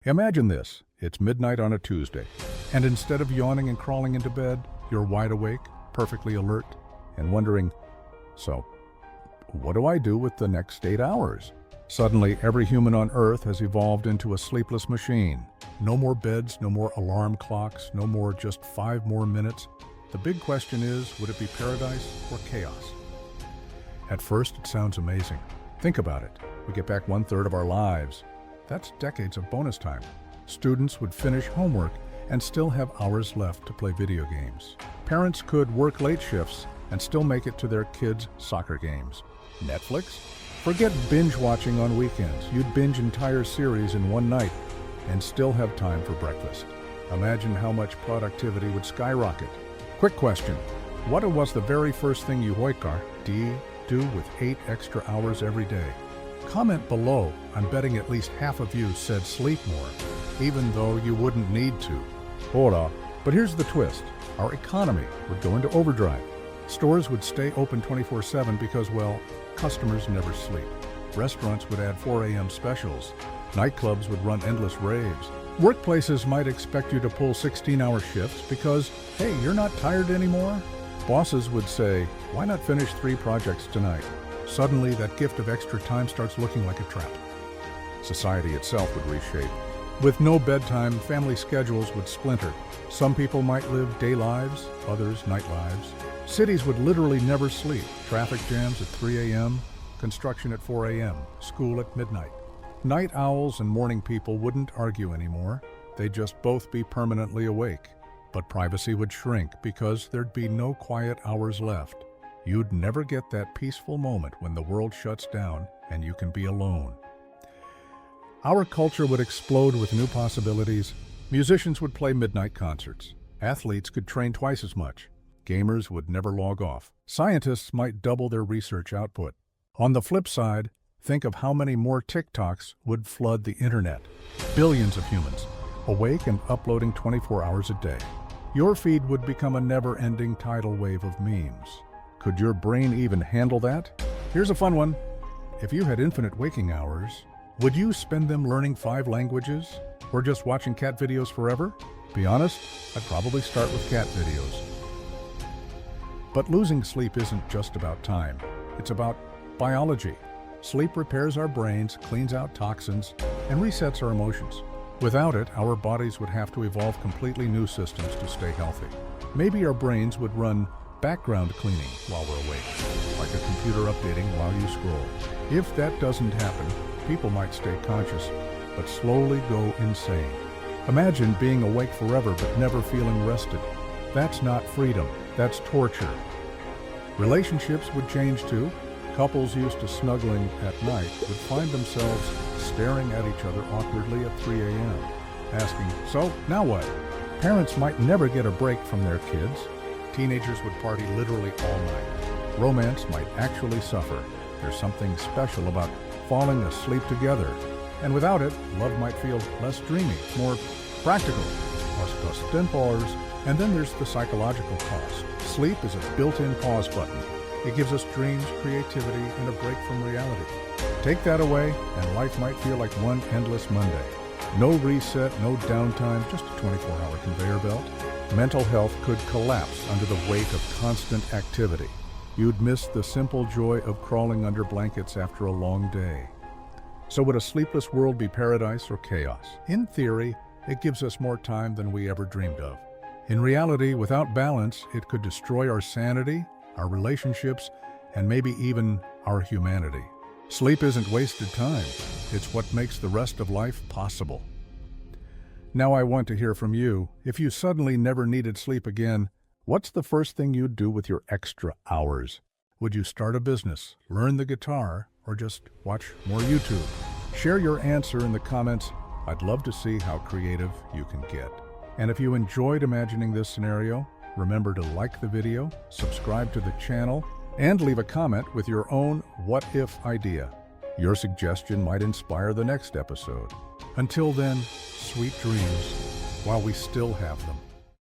Imagine this. It's midnight on a Tuesday, and instead of yawning and crawling into bed, you're wide awake, perfectly alert, and wondering, so, what do I do with the next 8 hours? Suddenly, every human on Earth has evolved into a sleepless machine. No more beds, no more alarm clocks, no more just 5 more minutes. The big question is, would it be paradise or chaos? At first, it sounds amazing. Think about it. We get back 1/3 of our lives. That's decades of bonus time. Students would finish homework and still have hours left to play video games. Parents could work late shifts and still make it to their kids' soccer games. Netflix? Forget binge watching on weekends. You'd binge entire series in one night and still have time for breakfast. Imagine how much productivity would skyrocket. Quick question. What was the very first thing you do with 8 extra hours every day? Comment below. I'm betting at least half of you said sleep more, even though you wouldn't need to. Hold on. But here's the twist. Our economy would go into overdrive. Stores would stay open 24/7 because, well, customers never sleep. Restaurants would add 4 a.m. specials. Nightclubs would run endless raves. Workplaces might expect you to pull 16-hour shifts because, hey, you're not tired anymore? Bosses would say, why not finish 3 projects tonight? Suddenly, that gift of extra time starts looking like a trap. Society itself would reshape. With no bedtime, family schedules would splinter. Some people might live day lives, others night lives. Cities would literally never sleep. Traffic jams at 3 a.m., construction at 4 a.m., school at midnight. Night owls and morning people wouldn't argue anymore. They'd just both be permanently awake. But privacy would shrink because there'd be no quiet hours left. You'd never get that peaceful moment when the world shuts down and you can be alone. Our culture would explode with new possibilities. Musicians would play midnight concerts. Athletes could train twice as much. Gamers would never log off. Scientists might double their research output. On the flip side, think of how many more TikToks would flood the internet. Billions of humans, awake and uploading 24 hours a day. Your feed would become a never-ending tidal wave of memes. Could your brain even handle that? Here's a fun one. If you had infinite waking hours, would you spend them learning 5 languages or just watching cat videos forever? Be honest, I'd probably start with cat videos. But losing sleep isn't just about time. It's about biology. Sleep repairs our brains, cleans out toxins, and resets our emotions. Without it, our bodies would have to evolve completely new systems to stay healthy. Maybe our brains would run background cleaning while we're awake, like a computer updating while you scroll. If that doesn't happen, people might stay conscious, but slowly go insane. Imagine being awake forever but never feeling rested. That's not freedom, that's torture. Relationships would change too. Couples used to snuggling at night would find themselves staring at each other awkwardly at 3 a.m., asking, so, now what? Parents might never get a break from their kids. Teenagers would party literally all night. Romance might actually suffer. There's something special about falling asleep together. And without it, love might feel less dreamy, more practical. And then there's the psychological cost. Sleep is a built-in pause button. It gives us dreams, creativity, and a break from reality. Take that away, and life might feel like one endless Monday. No reset, no downtime, just a 24-hour conveyor belt. Mental health could collapse under the weight of constant activity. You'd miss the simple joy of crawling under blankets after a long day. So would a sleepless world be paradise or chaos? In theory, it gives us more time than we ever dreamed of. In reality, without balance, it could destroy our sanity, our relationships, and maybe even our humanity. Sleep isn't wasted time. It's what makes the rest of life possible. Now I want to hear from you. If you suddenly never needed sleep again, what's the first thing you'd do with your extra hours? Would you start a business, learn the guitar, or just watch more YouTube? Share your answer in the comments. I'd love to see how creative you can get. And if you enjoyed imagining this scenario, remember to like the video, subscribe to the channel, and leave a comment with your own what-if idea. Your suggestion might inspire the next episode. Until then, sweet dreams while we still have them.